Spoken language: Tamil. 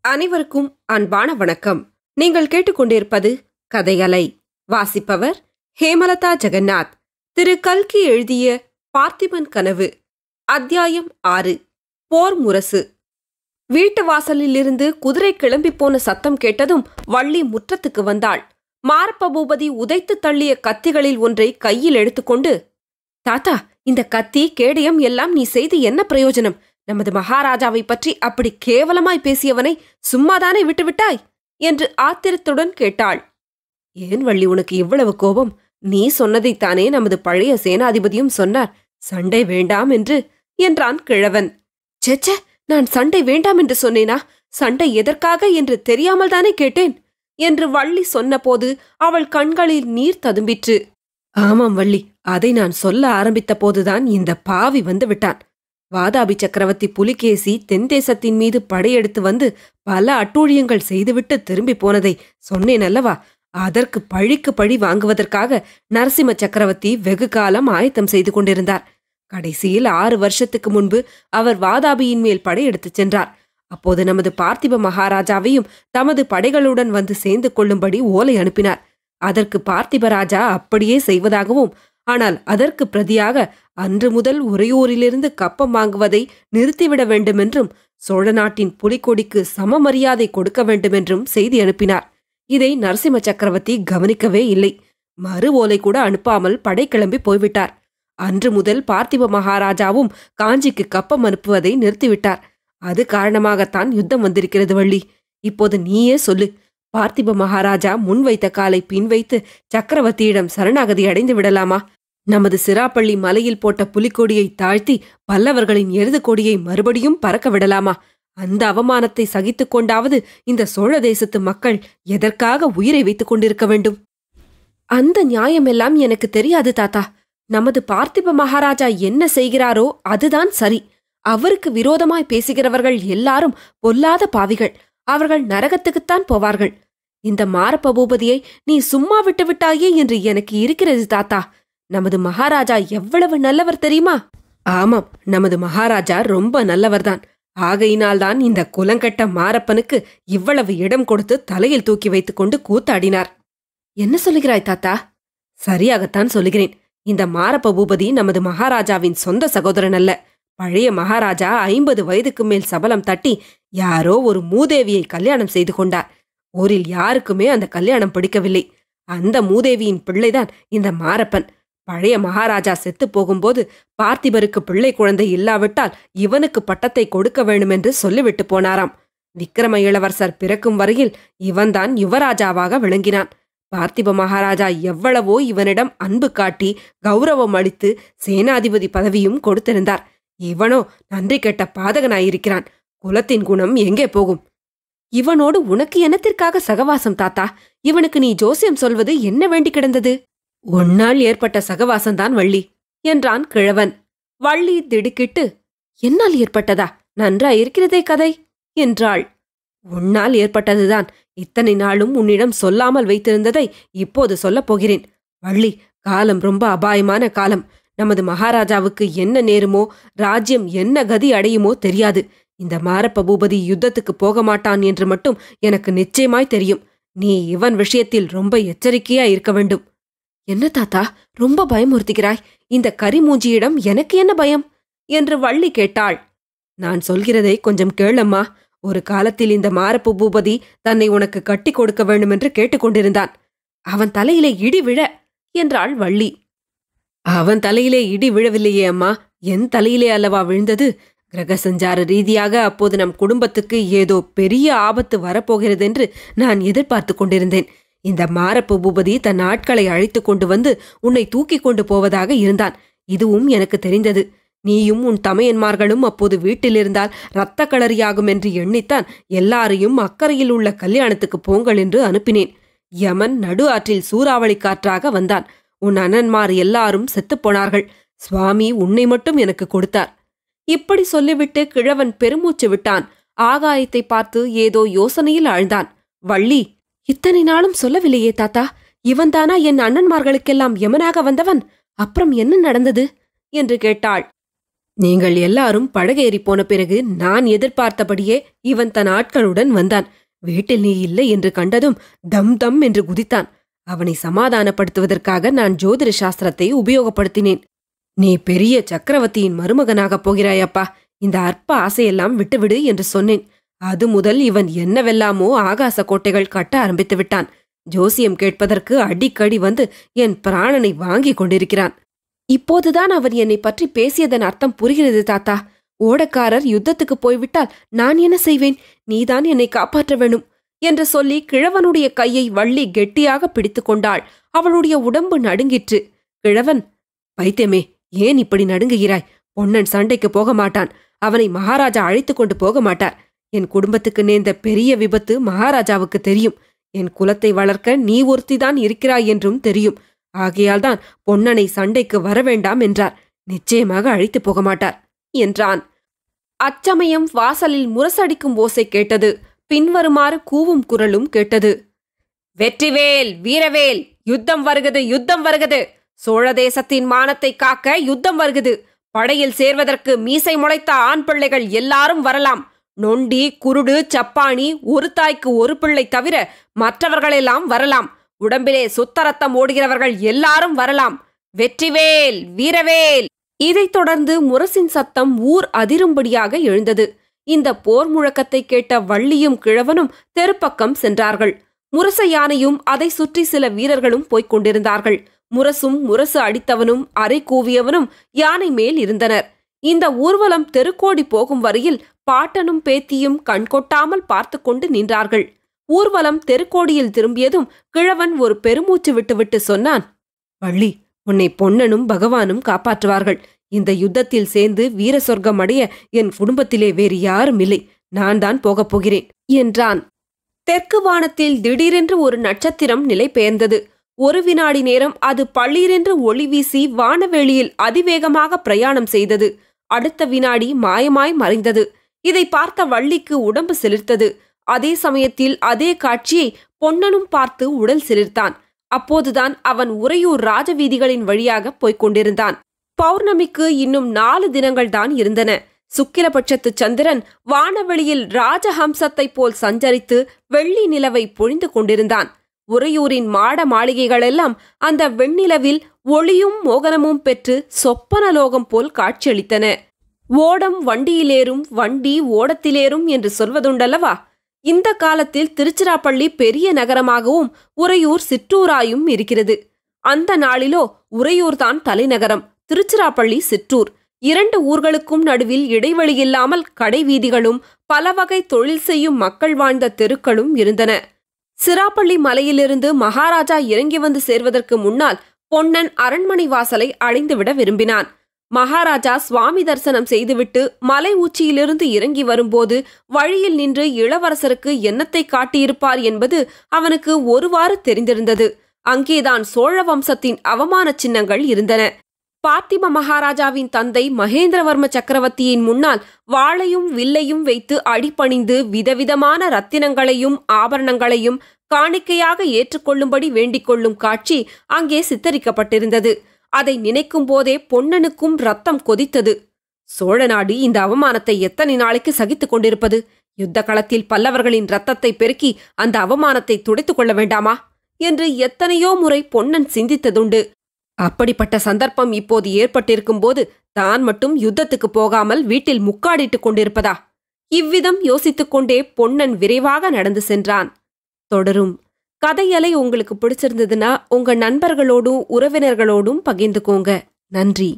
அனைவருக்கும் அன்பான வணக்கம். நீங்கள் கேட்டுக்கொண்டிருப்பது கதையலை. வாசிப்பவர் ஹேமலதா ஜெகநாத். திரு கல்கி எழுதிய பார்த்திபன் கனவு, அத்தியாயம் 6. போர் முரசு. வீட்டு வாசலிலிருந்து குதிரை கிளம்பி போன சத்தம் கேட்டதும் வள்ளி முற்றத்துக்கு வந்தாள். மாரப்ப பூபதி உதைத்து தள்ளிய கத்திகளில் ஒன்றை கையில் எடுத்துக்கொண்டு, தாத்தா, இந்த கத்தி கேடயம் எல்லாம் நீ செய்து என்ன பிரயோஜனம்? நமது மகாராஜாவை பற்றி அப்படி கேவலமாய் பேசியவனை சும்மாதானே விட்டுவிட்டாய் என்று ஆத்திரத்துடன் கேட்டாள். ஏன் வள்ளி உனக்கு இவ்வளவு கோபம்? நீ சொன்னதைத்தானே நமது பழைய சேனாதிபதியும் சொன்னார், சண்டை வேண்டாம் என்று என்றான் கிழவன். சேச்சே, நான் சண்டை வேண்டாம் என்று சொன்னேனா? சண்டை எதற்காக என்று தெரியாமல் தானே கேட்டேன் என்று வள்ளி சொன்னபோது அவள் கண்களில் நீர் ததும்பிற்று. ஆமாம் வள்ளி, அதை நான் சொல்ல ஆரம்பித்த போதுதான் இந்த பாவி வந்து விட்டான். வாதாபி சக்கரவர்த்தி புலிகேசி தென் தேசத்தின் மீது படையெடுத்து வந்து பல அட்டூழியங்கள் செய்துவிட்டு திரும்பி போனதை சொன்னேன் அல்லவா? அதற்கு பழிக்கு பழி வாங்குவதற்காக நரசிம்ம சக்கரவர்த்தி வெகு காலம் ஆயத்தம் செய்து கொண்டிருந்தார். கடைசியில் 6 வருஷத்துக்கு முன்பு அவர் வாதாபியின் மேல் படையெடுத்துச் சென்றார். அப்போது நமது பார்த்திப மகாராஜாவையும் தமது படைகளுடன் வந்து சேர்ந்து கொள்ளும்படி ஓலை அனுப்பினார். அதற்கு பார்த்திபராஜா அப்படியே செய்வதாகவும், ஆனால் அதற்கு பிரதியாக அன்று முதல் உறையூரிலிருந்து கப்பம் வாங்குவதை நிறுத்திவிட வேண்டுமென்றும் சோழ நாட்டின் புலிக்கொடிக்கு சம மரியாதை கொடுக்க வேண்டுமென்றும் செய்தி அனுப்பினார். இதை நரசிம்ம சக்கரவர்த்தி கவனிக்கவே இல்லை. மறு ஓலை கூட அனுப்பாமல் படை கிளம்பி போய்விட்டார். அன்று முதல் பார்த்திப மகாராஜாவும் காஞ்சிக்கு கப்பம் அனுப்புவதை நிறுத்திவிட்டார். அது காரணமாகத்தான் யுத்தம் வந்திருக்கிறது வள்ளி. இப்போது நீயே சொல்லு, பார்த்திப மகாராஜா முன்வைத்த காலை பின் வைத்து சக்கரவர்த்தியிடம் சரணாகதி அடைந்து விடலாமா? நமது சிராப்பள்ளி மலையில் போட்ட புலிக்கொடியை தாழ்த்தி பல்லவர்களின் எருது கொடியை மறுபடியும் பறக்க விடலாமா? அந்த அவமானத்தை சகித்துக் கொண்டாவது இந்த சோழ தேசத்து மக்கள் எதற்காக உயிரை வைத்துக் கொண்டிருக்க வேண்டும்? அந்த நியாயமெல்லாம் எனக்கு தெரியாது தாத்தா. நமது பார்த்திப மகாராஜா என்ன செய்கிறாரோ அதுதான் சரி. அவருக்கு விரோதமாய் பேசுகிறவர்கள் எல்லாரும் பொல்லாத பாவிகள். அவர்கள் நரகத்துக்குத்தான் போவார்கள். இந்த மாரப்ப பூபதியை நீ சும்மா விட்டு விட்டாயே என்று எனக்கு இருக்கிறது தாத்தா. நமது மகாராஜா எவ்வளவு நல்லவர் தெரியுமா? ஆமாம், நமது மகாராஜா ரொம்ப நல்லவர்தான். ஆகையினால்தான் இந்த குலங்கட்ட மாரப்பனுக்கு இவ்வளவு இடம் கொடுத்து தலையில் தூக்கி வைத்துக்கொண்டு கூத்தாடினார். என்ன சொல்லுகிறாய் தாத்தா? சரியாகத்தான் சொல்லுகிறேன். இந்த மாரப்ப பூபதி நமது மகாராஜாவின் சொந்த சகோதரன் அல்ல. பழைய மகாராஜா 50 வயதுக்கு மேல் சபலம் தட்டி யாரோ ஒரு மூதேவியை கல்யாணம் செய்து கொண்டார். ஊரில் யாருக்குமே அந்த கல்யாணம் பிடிக்கவில்லை. அந்த மூதேவியின் பிள்ளைதான் இந்த மாரப்பன். பழைய மகாராஜா செத்து போகும்போது பார்த்திபருக்கு பிள்ளை குழந்தை இல்லாவிட்டால் இவனுக்கு பட்டத்தை கொடுக்க வேண்டுமென்று சொல்லிவிட்டு போனாராம். விக்கிரம இளவரசர் பிறக்கும் வரையில் இவன்தான் யுவராஜாவாக விளங்கினான். பார்த்திப மகாராஜா எவ்வளவோ இவனிடம் அன்பு காட்டி கௌரவம் அளித்து சேனாதிபதி பதவியும் கொடுத்திருந்தார். இவனோ நன்றி கெட்ட பாதகனாயிருக்கிறான். குலத்தின் குணம் எங்கே போகும்? இவனோடு உனக்கு என்னத்திற்காக சகவாசம் தாத்தா? இவனுக்கு நீ ஜோசியம் சொல்வது என்ன வேண்டி கிடந்தது? ஒன்னால் ஏற்பட்ட சகவாசம்தான் வள்ளி என்றான் கிழவன். வள்ளி திடுக்கிட்டு, என்னால் ஏற்பட்டதா? நன்றாயிருக்கிறதே கதை என்றாள். உன்னால் ஏற்பட்டதுதான். இத்தனை நாளும் உன்னிடம் சொல்லாமல் வைத்திருந்ததை இப்போது சொல்லப் போகிறேன். வள்ளி, காலம் ரொம்ப அபாயமான காலம். நமது மகாராஜாவுக்கு என்ன நேருமோ, ராஜ்யம் என்ன கதி அடையுமோ தெரியாது. இந்த மாரப்ப பூபதி யுத்தத்துக்கு போக மாட்டான் என்று மட்டும் எனக்கு நிச்சயமாய் தெரியும். நீ இவன் விஷயத்தில் ரொம்ப எச்சரிக்கையா இருக்க வேண்டும். என்ன தாத்தா, ரொம்ப பயமுறுத்துகிறாய்? இந்த கரிமூஞ்சியிடம் எனக்கு என்ன பயம் என்று வள்ளி கேட்டாள். நான் சொல்கிறதை கொஞ்சம் கேளம்மா. ஒரு காலத்தில் இந்த மாரப்ப பூபதி தன்னை உனக்கு கட்டி கொடுக்க வேண்டுமென்று கேட்டுக்கொண்டிருந்தான். அவன் தலையிலே இடி விழ என்றாள் வள்ளி. அவன் தலையிலே இடி விழவில்லையே அம்மா, என் தலையிலே அல்லவா விழுந்தது. கிரக சஞ்சார ரீதியாக அப்போது நம் குடும்பத்துக்கு ஏதோ பெரிய ஆபத்து வரப்போகிறதென்று நான் எதிர்பார்த்து கொண்டிருந்தேன். இந்த மாரப்ப பூபதி தன் ஆட்களை அழைத்து கொண்டு வந்து உன்னை தூக்கி கொண்டு போவதாக இருந்தான். இதுவும் எனக்கு தெரிந்தது. நீயும் உன் தமையன்மார்களும் அப்போது வீட்டிலிருந்தால் இரத்த களரியாகும் என்று எண்ணித்தான் எல்லாரையும் அக்கறையில் உள்ள கல்யாணத்துக்கு போங்கள் என்று அனுப்பினேன். யமன் நடு ஆற்றில் சூறாவளி காற்றாக வந்தான். உன் அண்ணன்மார் எல்லாரும் செத்துப்போனார்கள். சுவாமி உன்னை மட்டும் எனக்கு கொடுத்தார். இப்படி சொல்லிவிட்டு கிழவன் பெருமூச்சு விட்டான். ஆகாயத்தை பார்த்து ஏதோ யோசனையில் ஆழ்ந்தான். வள்ளி, இத்தனை நாளும் சொல்லவில்லையே தாத்தா. இவன்தானா என் அண்ணன்மார்களுக்கெல்லாம் யமனாக வந்தவன்? அப்புறம் என்ன நடந்தது என்று கேட்டாள். நீங்கள் எல்லாரும் படகேறி போன பிறகு நான் எதிர்பார்த்தபடியே இவன் தன் ஆட்களுடன் வந்தான். வீட்டில் நீ இல்லை என்று கண்டதும் தம் தம் என்று குதித்தான். அவனை சமாதானப்படுத்துவதற்காக நான் ஜோதிட சாஸ்திரத்தை உபயோகப்படுத்தினேன். நீ பெரிய சக்கரவர்த்தியின் மருமகனாகப் போகிறாயப்பா, இந்த அற்ப ஆசையெல்லாம் விட்டுவிடு என்று சொன்னேன். அது முதல் இவன் என்னவெல்லாமோ ஆகாச கோட்டைகள் கட்ட ஆரம்பித்து விட்டான். ஜோசியம் கேட்பதற்கு அடிக்கடி வந்து என் பிராணனை வாங்கிக் கொண்டிருக்கிறான். இப்போதுதான் அவன் என்னை பற்றி பேசியதன் அர்த்தம் புரிகிறது தாத்தா. ஓடக்காரர் யுத்தத்துக்கு போய்விட்டால் நான் என்ன செய்வேன்? நீதான் என்னை காப்பாற்ற வேணும் என்று சொல்லி கிழவனுடைய கையை வள்ளி கெட்டியாக பிடித்து கொண்டாள். அவளுடைய உடம்பு நடுங்கிற்று. கிழவன், பைத்தியமே, ஏன் இப்படி நடுங்குகிறாய்? பொன்னன் சண்டைக்கு போக மாட்டான். அவனை மகாராஜா அழைத்து கொண்டு போக மாட்டார். என் குடும்பத்துக்கு நேர்ந்த பெரிய விபத்து மகாராஜாவுக்கு தெரியும். என் குலத்தை வளர்க்க நீ ஒருத்திதான் இருக்கிறாய் என்றும் தெரியும். ஆகையால்தான் பொன்னனை சண்டைக்கு வரவேண்டாம் என்றார். நிச்சயமாக அழைத்து போக மாட்டார் என்றான். அச்சமயம் வாசலில் முரசடிக்கும் ஓசை கேட்டது. பின்வருமாறு கூவும் குரலும் கேட்டது. வெற்றிவேல், வீரவேல், யுத்தம் வருகிறது, யுத்தம் வருகிறது. சோழ தேசத்தின் மானத்தை காக்க யுத்தம் வருகிறது. படையில் சேர்வதற்கு மீசை முளைத்த ஆண் பிள்ளைகள் எல்லாரும் வரலாம். நொண்டி, குருடு, சப்பாணி, ஒரு தாய்க்கு ஒரு பிள்ளை தவிர மற்றவர்களெல்லாம் வரலாம். உடம்பிலே சுத்தரத்தம் ஓடுகிறவர்கள் எல்லாரும் வரலாம். வெற்றிவேல், வீரவேல். இதைத் தொடர்ந்து முரசின் சத்தம் ஊர் அதிரும்படியாக எழுந்தது. இந்த போர் முழக்கத்தை கேட்ட வள்ளியும் கிழவனும் தெருப்பக்கம் சென்றார்கள். முரச யானையும் அதை சுற்றி சில வீரர்களும் போய்க் கொண்டிருந்தார்கள். முரசும் முரசு அடித்தவனும் அரை கூவியவனும் யானை மேல் இருந்தனர். இந்த ஊர்வலம் தெருக்கோடி போகும் வரையில் பாட்டனும் பேத்தியும் கண்கொட்டாமல் பார்த்து கொண்டு நின்றார்கள். ஊர்வலம் தெருக்கோடியில் திரும்பியதும் கிழவன் ஒரு பெருமூச்சு விட்டுவிட்டு சொன்னான். வள்ளி, உன்னை பொன்னனும் பகவானும் காப்பாற்றுவார்கள். இந்த யுத்தத்தில் சேர்ந்து வீர சொர்க்கம் அடைய என் குடும்பத்திலே வேறு யாரும் இல்லை. நான் தான் போகப் போகிறேன் என்றான். தெற்கு வானத்தில் திடீரென்று ஒரு நட்சத்திரம் நிலை பெயர்ந்தது. ஒரு வினாடி நேரம் அது பள்ளீரென்று ஒளி வீசி வானவெளியில் அதிவேகமாக பிரயாணம் செய்தது. அடுத்த வினாடி மாயமாய் மறைந்தது. இதை பார்த்த வள்ளிக்கு உடம்பு சிலிர்த்தது. அதே சமயத்தில் அதே காட்சியை பொன்னனும் பார்த்து உடல் சிலிர்த்தான். அப்போதுதான் அவன் உறையூர் ராஜவீதிகளின் வழியாக போய்க் கொண்டிருந்தான். பௌர்ணமிக்கு இன்னும் 4 தினங்கள்தான் இருந்தன. சுக்கிலபட்சத்து சந்திரன் வானவெளியில் ராஜஹம்சத்தைப் போல் சஞ்சரித்து வெள்ளி நிலவை பொழிந்து கொண்டிருந்தான். உறையூரின் மாட மாளிகைகளெல்லாம் அந்த வெண்ணிலவில் ஒளியும் மோகனமும் பெற்று சொப்பனலோகம் போல் காட்சியளித்தன. ஓடம் வண்டியிலேறும், வண்டி ஓடத்திலேறும் என்று சொல்வதுண்டல்லவா? இந்த காலத்தில் திருச்சிராப்பள்ளி பெரிய நகரமாகவும் உறையூர் சிற்றூராயும் இருக்கிறது. அந்த நாளிலோ உறையூர்தான் தலைநகரம், திருச்சிராப்பள்ளி சிற்றூர். 2 ஊர்களுக்கும் நடுவில் இடைவெளியில்லாமல் கடை வீதிகளும் பல வகை தொழில் செய்யும் மக்கள் வாழ்ந்த தெருக்களும் இருந்தன. சிராப்பள்ளி மலையிலிருந்து மகாராஜா இறங்கி வந்து சேர்வதற்கு முன்னால் பொன்னன் அரண்மனை வாசலை அடைந்துவிட விரும்பினான். மகாராஜா சுவாமி தரிசனம் செய்துவிட்டு மலை உச்சியிலிருந்து இறங்கி வரும்போது வழியில் நின்று இளவரசருக்கு என்னத்தை காட்டியிருப்பார் என்பது அவனுக்கு ஒருவாறு தெரிந்திருந்தது. அங்கேதான் சோழ வம்சத்தின் அவமான சின்னங்கள் இருந்தன. பார்த்திப மகாராஜாவின் தந்தை மகேந்திரவர்ம சக்கரவர்த்தியின் முன்னால் வாளையும் வில்லையும் வைத்து அடிபணிந்து விதவிதமான ரத்தினங்களையும் ஆபரணங்களையும் காணிக்கையாக ஏற்றுக்கொள்ளும்படி வேண்டிக் கொள்ளும் காட்சி அங்கே சித்தரிக்கப்பட்டிருந்தது. அதை நினைக்கும் போதே பொன்னனுக்கும் ரத்தம் கொதித்தது. சோழ நாடு இந்த அவமானத்தை எத்தனை நாளைக்கு சகித்துக் கொண்டிருப்பது? யுத்த களத்தில் பல்லவர்களின் ரத்தத்தை பெருக்கி அந்த அவமானத்தை துடைத்துக் கொள்ள வேண்டாமா என்று எத்தனையோ முறை பொன்னன் சிந்தித்ததுண்டு. அப்படிப்பட்ட சந்தர்ப்பம் இப்போது ஏற்பட்டிருக்கும் போது தான் மட்டும் யுத்தத்துக்கு போகாமல் வீட்டில் முக்காடிட்டுக் கொண்டிருப்பதா? இவ்விதம் யோசித்துக் கொண்டே பொன்னன் விரைவாக நடந்து சென்றான். தொடரும். கதையலை உங்களுக்கு பிடிச்சிருந்ததுன்னா உங்க நண்பர்களோடும் உறவினர்களோடும் பகிர்ந்துக்கோங்க. நன்றி.